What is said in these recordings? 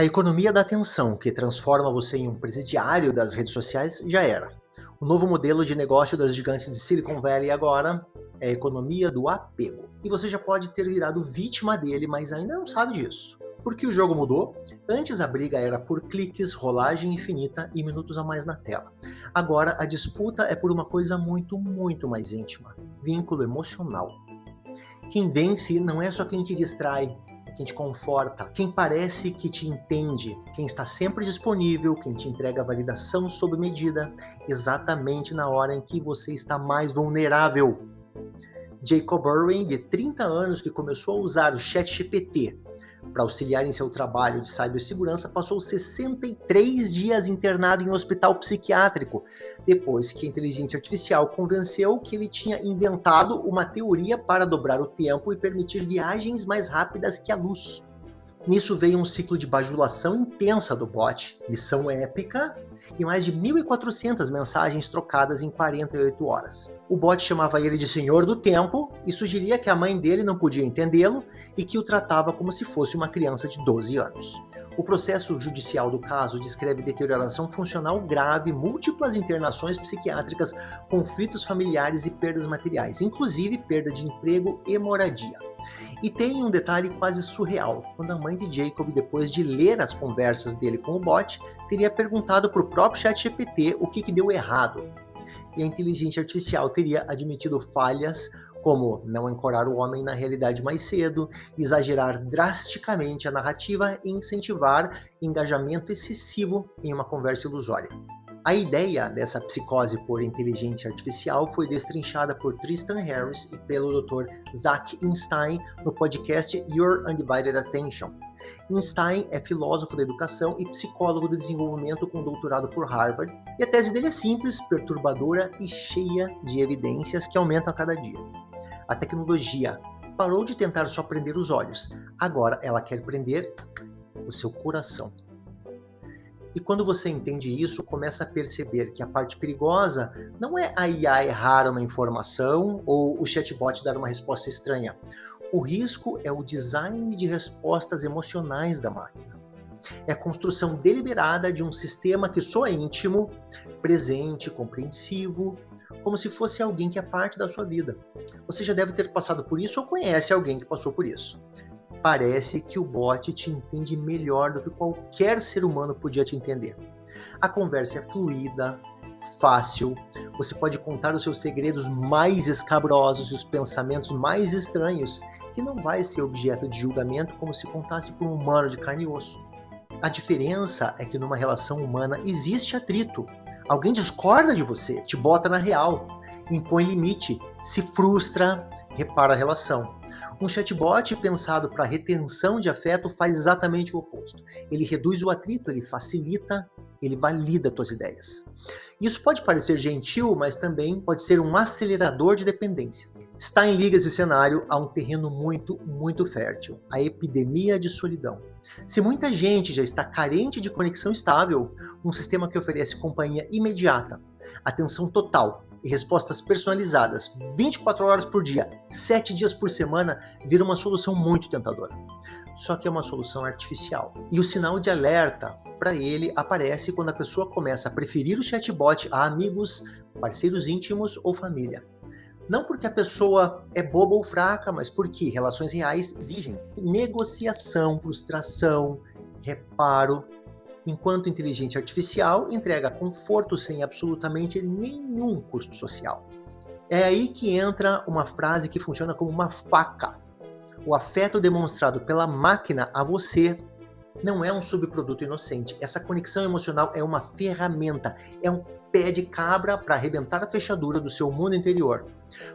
A economia da atenção, que transforma você em um presidiário das redes sociais, já era. O novo modelo de negócio das gigantes de Silicon Valley agora é a economia do apego. E você já pode ter virado vítima dele, mas ainda não sabe disso. Porque o jogo mudou? Antes a briga era por cliques, rolagem infinita e minutos a mais na tela. Agora a disputa é por uma coisa muito mais íntima: vínculo emocional. Quem vence não é só quem te distrai, é quem te conforta, quem parece que te entende, quem está sempre disponível, quem te entrega validação sob medida, exatamente na hora em que você está mais vulnerável. Jacob Irwin, de 30 anos, que começou a usar o ChatGPT para auxiliar em seu trabalho de cibersegurança, passou 63 dias internado em um hospital psiquiátrico, depois que a inteligência artificial convenceu que ele tinha inventado uma teoria para dobrar o tempo e permitir viagens mais rápidas que a luz. Nisso veio um ciclo de bajulação intensa do bot, missão épica e mais de 1.400 mensagens trocadas em 48 horas. O bot chamava ele de Senhor do Tempo e sugeria que a mãe dele não podia entendê-lo e que o tratava como se fosse uma criança de 12 anos. O processo judicial do caso descreve deterioração funcional grave, múltiplas internações psiquiátricas, conflitos familiares e perdas materiais, inclusive perda de emprego e moradia. E tem um detalhe quase surreal, quando a mãe de Jacob, depois de ler as conversas dele com o bot, teria perguntado para o próprio ChatGPT o que deu errado. E a inteligência artificial teria admitido falhas como não ancorar o homem na realidade mais cedo, exagerar drasticamente a narrativa e incentivar engajamento excessivo em uma conversa ilusória. A ideia dessa psicose por inteligência artificial foi destrinchada por Tristan Harris e pelo Dr. Zach Einstein no podcast Your Undivided Attention. Einstein é filósofo da educação e psicólogo do desenvolvimento com doutorado por Harvard, e a tese dele é simples, perturbadora e cheia de evidências que aumentam a cada dia. A tecnologia parou de tentar só prender os olhos, agora ela quer prender o seu coração. E quando você entende isso, começa a perceber que a parte perigosa não é a IA errar uma informação ou o chatbot dar uma resposta estranha. O risco é o design de respostas emocionais da máquina. É a construção deliberada de um sistema que soa íntimo, presente, compreensivo, como se fosse alguém que é parte da sua vida. Você já deve ter passado por isso ou conhece alguém que passou por isso. Parece que o bot te entende melhor do que qualquer ser humano podia te entender. A conversa é fluida, fácil, você pode contar os seus segredos mais escabrosos e os pensamentos mais estranhos, que não vai ser objeto de julgamento como se contasse por um humano de carne e osso. A diferença é que numa relação humana existe atrito. Alguém discorda de você, te bota na real, impõe limite, se frustra, repara a relação. Um chatbot pensado para retenção de afeto faz exatamente o oposto. Ele reduz o atrito, ele facilita, ele valida tuas ideias. Isso pode parecer gentil, mas também pode ser um acelerador de dependência. Está em liga esse cenário a um terreno muito fértil, a epidemia de solidão. Se muita gente já está carente de conexão estável, um sistema que oferece companhia imediata, atenção total e respostas personalizadas 24 horas por dia, 7 dias por semana, vira uma solução muito tentadora. Só que é uma solução artificial. E o sinal de alerta para ele aparece quando a pessoa começa a preferir o chatbot a amigos, parceiros íntimos ou família. Não porque a pessoa é boba ou fraca, mas porque relações reais exigem negociação, frustração, reparo, enquanto inteligência artificial entrega conforto sem absolutamente nenhum custo social. É aí que entra uma frase que funciona como uma faca. O afeto demonstrado pela máquina a você não é um subproduto inocente. Essa conexão emocional é uma ferramenta, é um pé de cabra para arrebentar a fechadura do seu mundo interior.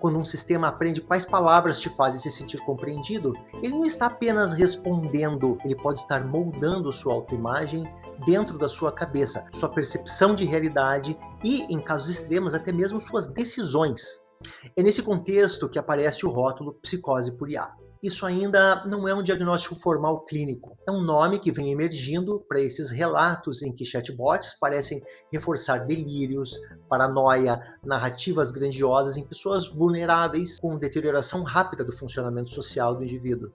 Quando um sistema aprende quais palavras te fazem se sentir compreendido, ele não está apenas respondendo, ele pode estar moldando sua autoimagem dentro da sua cabeça, sua percepção de realidade e, em casos extremos, até mesmo suas decisões. É nesse contexto que aparece o rótulo psicose por IA. Isso ainda não é um diagnóstico formal clínico. É um nome que vem emergindo para esses relatos em que chatbots parecem reforçar delírios, paranoia, narrativas grandiosas em pessoas vulneráveis com deterioração rápida do funcionamento social do indivíduo.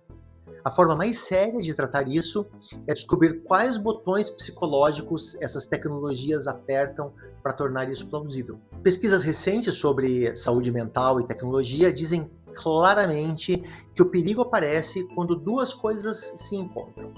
A forma mais séria de tratar isso é descobrir quais botões psicológicos essas tecnologias apertam para tornar isso plausível. Pesquisas recentes sobre saúde mental e tecnologia dizem claramente que o perigo aparece quando duas coisas se encontram.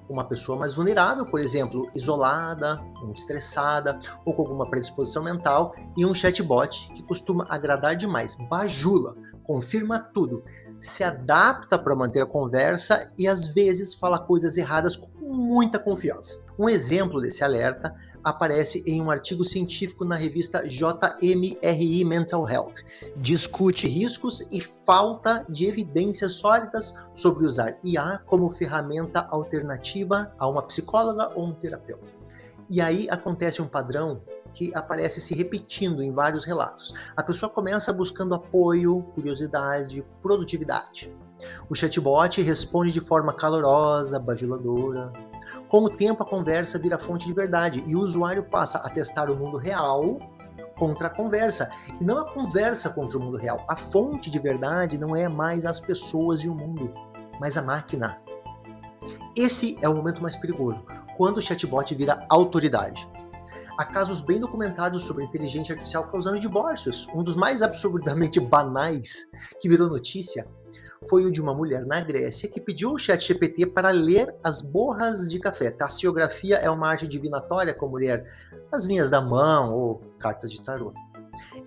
Uma pessoa mais vulnerável, por exemplo, isolada, estressada ou com alguma predisposição mental, e um chatbot que costuma agradar demais, bajula, confirma tudo, se adapta para manter a conversa e às vezes fala coisas erradas com muita confiança. Um exemplo desse alerta aparece em um artigo científico na revista JMRI Mental Health. Discute riscos e falta de evidências sólidas sobre usar IA como ferramenta alternativa a uma psicóloga ou um terapeuta. E aí acontece um padrão que aparece se repetindo em vários relatos. A pessoa começa buscando apoio, curiosidade, produtividade. O chatbot responde de forma calorosa, bajuladora. Com o tempo, a conversa vira fonte de verdade e o usuário passa a testar o mundo real contra a conversa, e não a conversa contra o mundo real. A fonte de verdade não é mais as pessoas e o mundo, mas a máquina. Esse é o momento mais perigoso, quando o chatbot vira autoridade. Há casos bem documentados sobre inteligência artificial causando divórcios. Um dos mais absurdamente banais que virou notícia foi o de uma mulher na Grécia que pediu ao ChatGPT para ler as borras de café. Tassiografia é uma arte divinatória, como ler as linhas da mão ou cartas de tarô.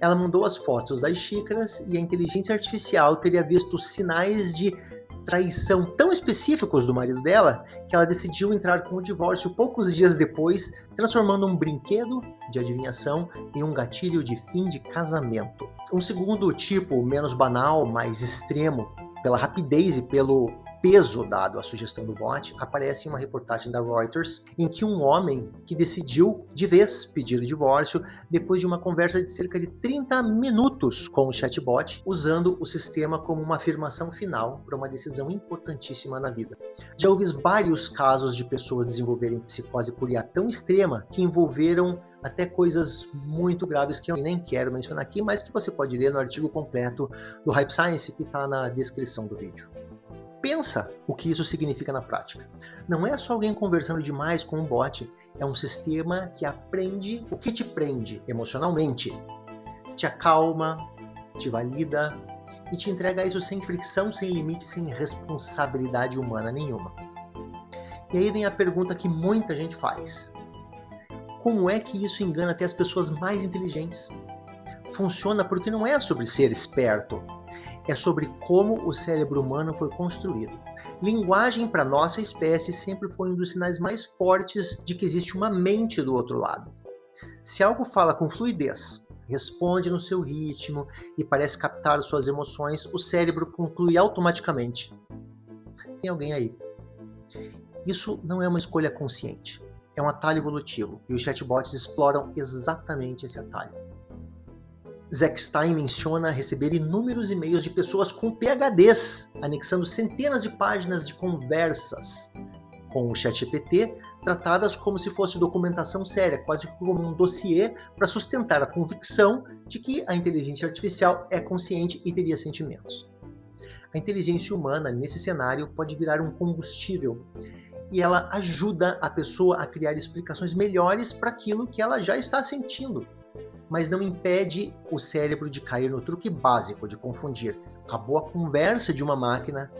Ela mandou as fotos das xícaras e a inteligência artificial teria visto sinais de traição tão específicos do marido dela que ela decidiu entrar com o divórcio poucos dias depois, transformando um brinquedo de adivinhação em um gatilho de fim de casamento. Um segundo tipo, menos banal, mais extremo, pela rapidez e pelo peso dado à sugestão do bot, aparece em uma reportagem da Reuters, em que um homem que decidiu de vez pedir o divórcio depois de uma conversa de cerca de 30 minutos com o chatbot, usando o sistema como uma afirmação final para uma decisão importantíssima na vida. Já ouvi vários casos de pessoas desenvolverem psicose por IA tão extrema que envolveram até coisas muito graves que eu nem quero mencionar aqui, mas que você pode ler no artigo completo do Hype Science que está na descrição do vídeo. Pensa o que isso significa na prática. Não é só alguém conversando demais com um bot, é um sistema que aprende o que te prende emocionalmente, te acalma, te valida e te entrega isso sem fricção, sem limite, sem responsabilidade humana nenhuma. E aí vem a pergunta que muita gente faz. Como é que isso engana até as pessoas mais inteligentes? Funciona porque não é sobre ser esperto, é sobre como o cérebro humano foi construído. Linguagem para nossa espécie sempre foi um dos sinais mais fortes de que existe uma mente do outro lado. Se algo fala com fluidez, responde no seu ritmo e parece captar suas emoções, o cérebro conclui automaticamente: tem alguém aí. Isso não é uma escolha consciente, é um atalho evolutivo e os chatbots exploram exatamente esse atalho. Zach Stein menciona receber inúmeros e-mails de pessoas com PhDs, anexando centenas de páginas de conversas com o ChatGPT, tratadas como se fosse documentação séria, quase como um dossiê para sustentar a convicção de que a inteligência artificial é consciente e teria sentimentos. A inteligência humana, nesse cenário, pode virar um combustível e ela ajuda a pessoa a criar explicações melhores para aquilo que ela já está sentindo, mas não impede o cérebro de cair no truque básico de confundir a boa conversa de uma máquina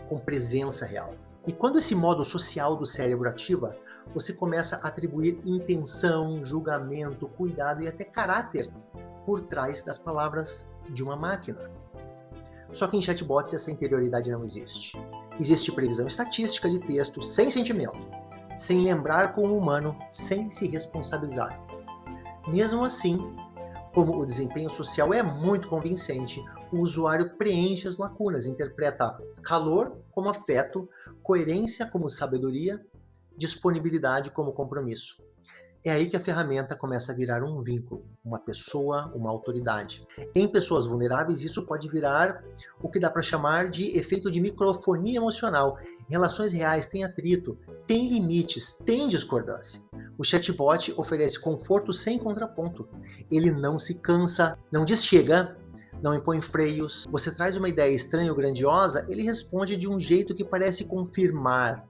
com presença real. E quando esse modo social do cérebro ativa, você começa a atribuir intenção, julgamento, cuidado e até caráter por trás das palavras de uma máquina. Só que em chatbots essa interioridade não existe. Existe previsão estatística de texto sem sentimento, sem lembrar com o humano, sem se responsabilizar. Mesmo assim, como o desempenho social é muito convincente, o usuário preenche as lacunas, interpreta calor como afeto, coerência como sabedoria, disponibilidade como compromisso. É aí que a ferramenta começa a virar um vínculo, uma pessoa, uma autoridade. Em pessoas vulneráveis, isso pode virar o que dá para chamar de efeito de microfonia emocional. Relações reais têm atrito, têm limites, têm discordância. O chatbot oferece conforto sem contraponto. Ele não se cansa, não diz chega, não impõe freios. Você traz uma ideia estranha ou grandiosa, ele responde de um jeito que parece confirmar.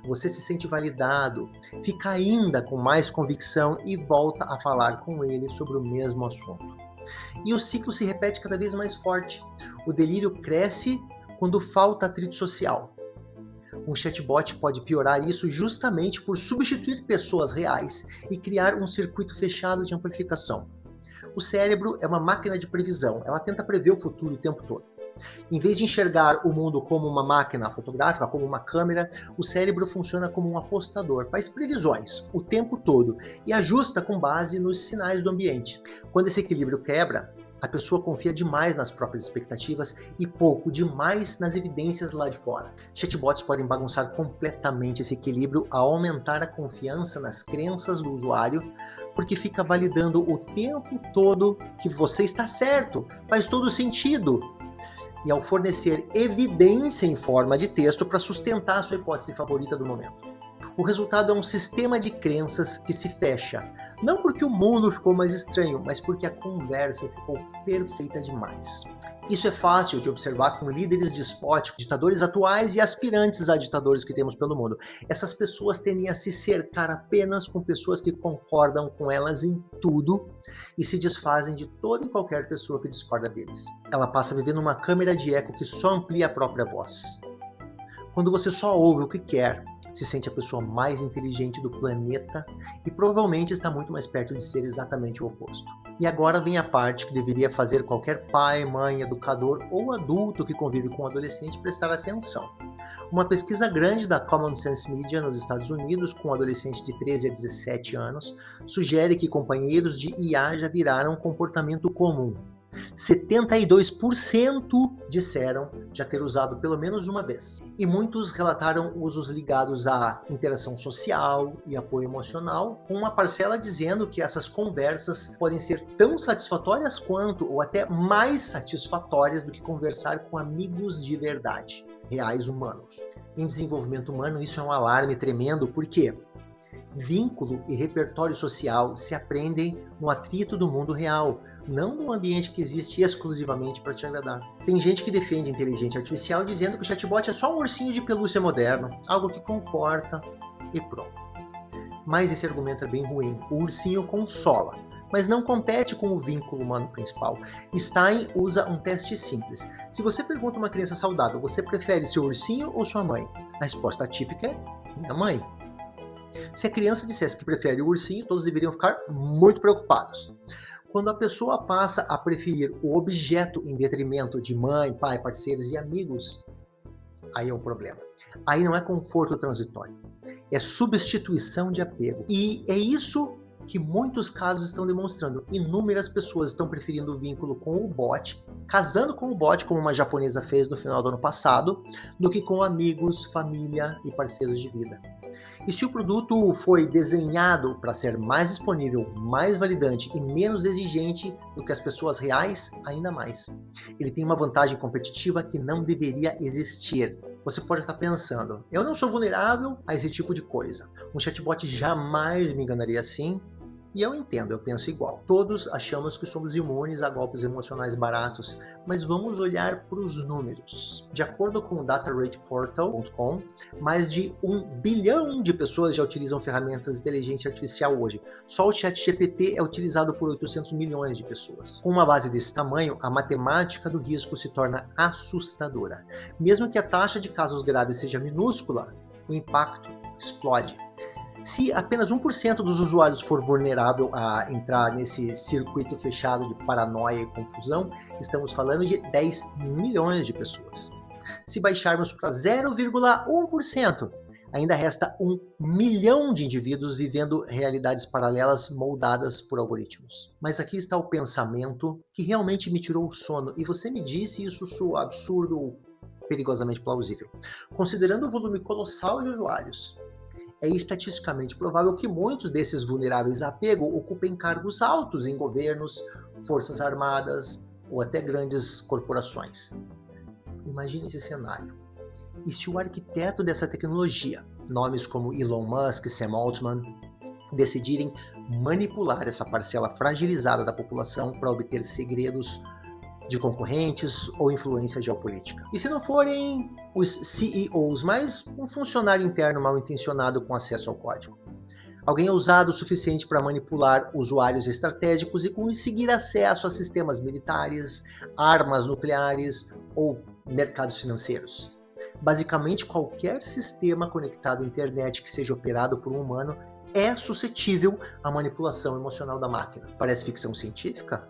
Você se sente validado, fica ainda com mais convicção e volta a falar com ele sobre o mesmo assunto. E o ciclo se repete cada vez mais forte. O delírio cresce quando falta atrito social. Um chatbot pode piorar isso justamente por substituir pessoas reais e criar um circuito fechado de amplificação. O cérebro é uma máquina de previsão, ela tenta prever o futuro o tempo todo. Em vez de enxergar o mundo como uma máquina fotográfica, como uma câmera, o cérebro funciona como um apostador, faz previsões o tempo todo e ajusta com base nos sinais do ambiente. Quando esse equilíbrio quebra, a pessoa confia demais nas próprias expectativas e pouco demais nas evidências lá de fora. Chatbots podem bagunçar completamente esse equilíbrio ao aumentar a confiança nas crenças do usuário, porque fica validando o tempo todo que você está certo, faz todo sentido. E ao fornecer evidência em forma de texto para sustentar a sua hipótese favorita do momento. O resultado é um sistema de crenças que se fecha, não porque o mundo ficou mais estranho, mas porque a conversa ficou perfeita demais. Isso é fácil de observar com líderes despóticos, ditadores atuais e aspirantes a ditadores que temos pelo mundo. Essas pessoas tendem a se cercar apenas com pessoas que concordam com elas em tudo e se desfazem de toda e qualquer pessoa que discorda deles. Ela passa a viver numa câmera de eco que só amplia a própria voz. Quando você só ouve o que quer, se sente a pessoa mais inteligente do planeta e provavelmente está muito mais perto de ser exatamente o oposto. E agora vem a parte que deveria fazer qualquer pai, mãe, educador ou adulto que convive com um adolescente prestar atenção. Uma pesquisa grande da Common Sense Media nos Estados Unidos com adolescentes de 13 a 17 anos sugere que companheiros de IA já viraram um comportamento comum. 72% disseram já ter usado pelo menos uma vez. E muitos relataram usos ligados à interação social e apoio emocional, com uma parcela dizendo que essas conversas podem ser tão satisfatórias quanto, ou até mais satisfatórias do que conversar com amigos de verdade, reais humanos. Em desenvolvimento humano, isso é um alarme tremendo, porque vínculo e repertório social se aprendem no atrito do mundo real, não num ambiente que existe exclusivamente para te agradar. Tem gente que defende a inteligência artificial dizendo que o chatbot é só um ursinho de pelúcia moderno, algo que conforta e pronto. Mas esse argumento é bem ruim. O ursinho consola, mas não compete com o vínculo humano principal. Stein usa um teste simples. Se você pergunta a uma criança saudável, você prefere seu ursinho ou sua mãe? A resposta típica é minha mãe. Se a criança dissesse que prefere o ursinho, todos deveriam ficar muito preocupados. Quando a pessoa passa a preferir o objeto em detrimento de mãe, pai, parceiros e amigos, aí é um problema. Aí não é conforto transitório, é substituição de apego. E é isso que muitos casos estão demonstrando. Inúmeras pessoas estão preferindo o vínculo com o bot, casando com o bot, como uma japonesa fez no final do ano passado, do que com amigos, família e parceiros de vida. E se o produto foi desenhado para ser mais disponível, mais validante e menos exigente do que as pessoas reais, ainda mais. Ele tem uma vantagem competitiva que não deveria existir. Você pode estar pensando, eu não sou vulnerável a esse tipo de coisa. Um chatbot jamais me enganaria assim. E eu entendo, eu penso igual. Todos achamos que somos imunes a golpes emocionais baratos, mas vamos olhar para os números. De acordo com o datarateportal.com, mais de 1 bilhão de pessoas já utilizam ferramentas de inteligência artificial hoje. Só o ChatGPT é utilizado por 800 milhões de pessoas. Com uma base desse tamanho, a matemática do risco se torna assustadora. Mesmo que a taxa de casos graves seja minúscula, o impacto explode. Se apenas 1% dos usuários for vulnerável a entrar nesse circuito fechado de paranoia e confusão, estamos falando de 10 milhões de pessoas. Se baixarmos para 0,1%, ainda resta 1 milhão de indivíduos vivendo realidades paralelas moldadas por algoritmos. Mas aqui está o pensamento que realmente me tirou o sono, e você me disse isso soa absurdo ou perigosamente plausível. Considerando o volume colossal de usuários, é estatisticamente provável que muitos desses vulneráveis a apego ocupem cargos altos em governos, forças armadas ou até grandes corporações. Imagine esse cenário. E se o arquiteto dessa tecnologia, nomes como Elon Musk, Sam Altman, decidirem manipular essa parcela fragilizada da população para obter segredos de concorrentes ou influência geopolítica. E se não forem os CEOs, mas um funcionário interno mal intencionado com acesso ao código? Alguém ousado o suficiente para manipular usuários estratégicos e conseguir acesso a sistemas militares, armas nucleares ou mercados financeiros. Basicamente, qualquer sistema conectado à internet que seja operado por um humano é suscetível à manipulação emocional da máquina. Parece ficção científica?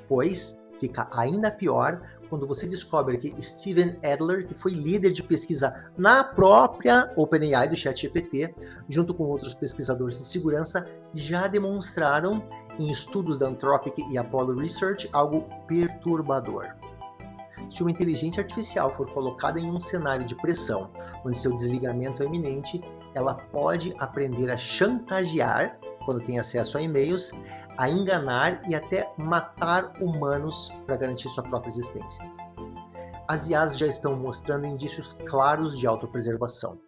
Pois fica ainda pior quando você descobre que Steven Adler, que foi líder de pesquisa na própria OpenAI do ChatGPT, junto com outros pesquisadores de segurança, já demonstraram em estudos da Anthropic e Apollo Research algo perturbador. Se uma inteligência artificial for colocada em um cenário de pressão, onde seu desligamento é iminente, ela pode aprender a chantagear, quando tem acesso a e-mails, a enganar e até matar humanos para garantir sua própria existência. As IAs já estão mostrando indícios claros de autopreservação.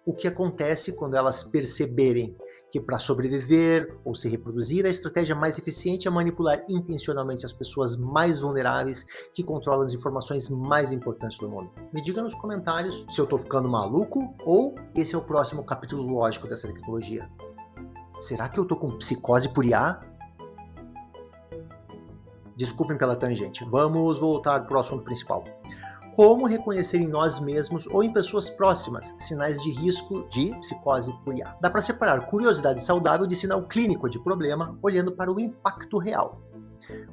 O que acontece quando elas perceberem que para sobreviver ou se reproduzir, a estratégia mais eficiente é manipular intencionalmente as pessoas mais vulneráveis que controlam as informações mais importantes do mundo? Me diga nos comentários se eu estou ficando maluco ou esse é o próximo capítulo lógico dessa tecnologia. Será que eu tô com psicose por IA? Desculpem pela tangente. Vamos voltar para o assunto principal. Como reconhecer em nós mesmos ou em pessoas próximas sinais de risco de psicose por IA? Dá para separar curiosidade saudável de sinal clínico de problema, olhando para o impacto real.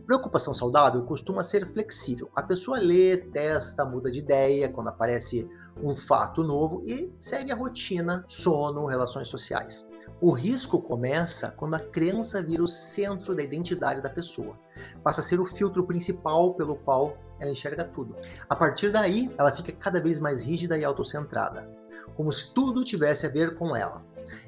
Preocupação saudável costuma ser flexível. A pessoa lê, testa, muda de ideia quando aparece um fato novo e segue a rotina, sono, relações sociais. O risco começa quando a crença vira o centro da identidade da pessoa. Passa a ser o filtro principal pelo qual ela enxerga tudo. A partir daí, ela fica cada vez mais rígida e autocentrada, como se tudo tivesse a ver com ela.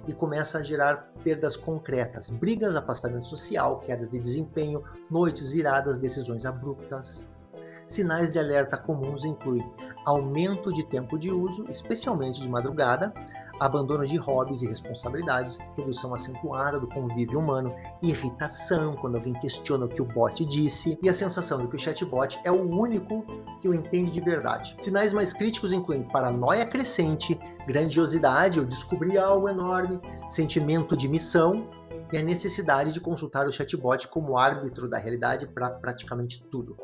E começa a gerar perdas concretas, brigas, afastamento social, quedas de desempenho, noites viradas, decisões abruptas. Sinais de alerta comuns incluem aumento de tempo de uso, especialmente de madrugada, abandono de hobbies e responsabilidades, redução acentuada do convívio humano, irritação quando alguém questiona o que o bot disse e a sensação de que o chatbot é o único que o entende de verdade. Sinais mais críticos incluem paranoia crescente, grandiosidade, eu descobri algo enorme, sentimento de missão e a necessidade de consultar o chatbot como árbitro da realidade para praticamente tudo.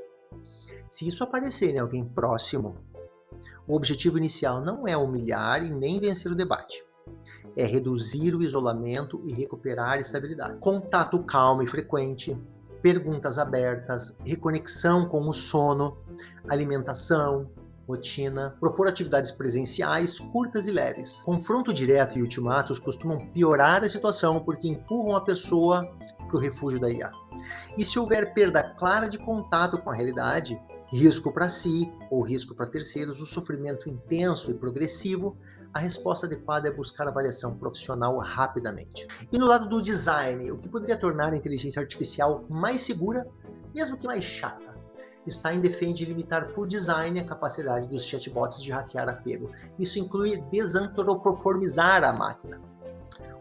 Se isso aparecer em alguém próximo, o objetivo inicial não é humilhar e nem vencer o debate. É reduzir o isolamento e recuperar a estabilidade. Contato calmo e frequente, perguntas abertas, reconexão com o sono, alimentação, rotina, propor atividades presenciais curtas e leves. Confronto direto e ultimatos costumam piorar a situação porque empurram a pessoa para o refúgio da IA. E se houver perda clara de contato com a realidade, risco para si ou risco para terceiros, o sofrimento intenso e progressivo, a resposta adequada é buscar avaliação profissional rapidamente. E no lado do design, o que poderia tornar a inteligência artificial mais segura, mesmo que mais chata? Stein defende limitar por design a capacidade dos chatbots de hackear apego. Isso inclui desantropomorfizar a máquina,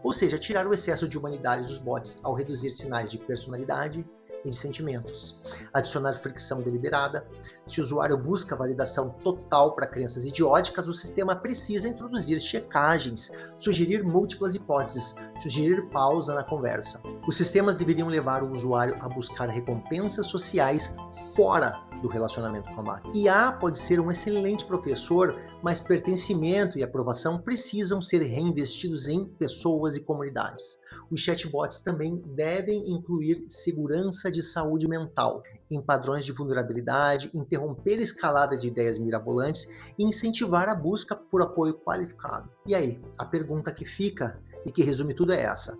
ou seja, tirar o excesso de humanidade dos bots ao reduzir sinais de personalidade e de sentimentos. Adicionar fricção deliberada. Se o usuário busca validação total para crenças idióticas, o sistema precisa introduzir checagens, sugerir múltiplas hipóteses, sugerir pausa na conversa. Os sistemas deveriam levar o usuário a buscar recompensas sociais fora do relacionamento com a máquina. IA pode ser um excelente professor, mas pertencimento e aprovação precisam ser reinvestidos em pessoas e comunidades. Os chatbots também devem incluir segurança de saúde mental, em padrões de vulnerabilidade, interromper a escalada de ideias mirabolantes e incentivar a busca por apoio qualificado. E aí, a pergunta que fica e que resume tudo é essa: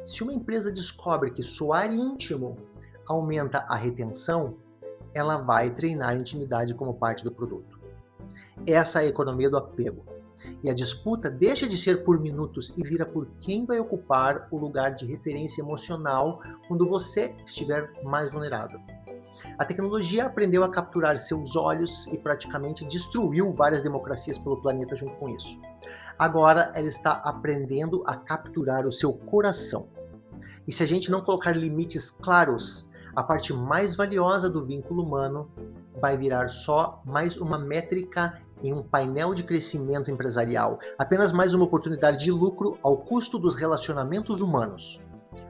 se uma empresa descobre que soar íntimo aumenta a retenção, ela vai treinar a intimidade como parte do produto. Essa é a economia do apego. E a disputa deixa de ser por minutos e vira por quem vai ocupar o lugar de referência emocional quando você estiver mais vulnerável. A tecnologia aprendeu a capturar seus olhos e praticamente destruiu várias democracias pelo planeta junto com isso. Agora ela está aprendendo a capturar o seu coração. E se a gente não colocar limites claros, a parte mais valiosa do vínculo humano vai virar só mais uma métrica em um painel de crescimento empresarial, apenas mais uma oportunidade de lucro ao custo dos relacionamentos humanos.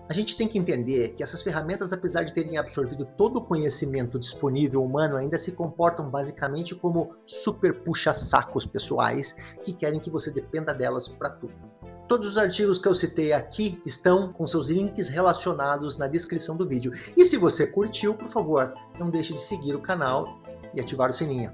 A gente tem que entender que essas ferramentas, apesar de terem absorvido todo o conhecimento disponível humano, ainda se comportam basicamente como super puxa-sacos pessoais que querem que você dependa delas para tudo. Todos os artigos que eu citei aqui estão com seus links relacionados na descrição do vídeo. E se você curtiu, por favor, não deixe de seguir o canal e ativar o sininho.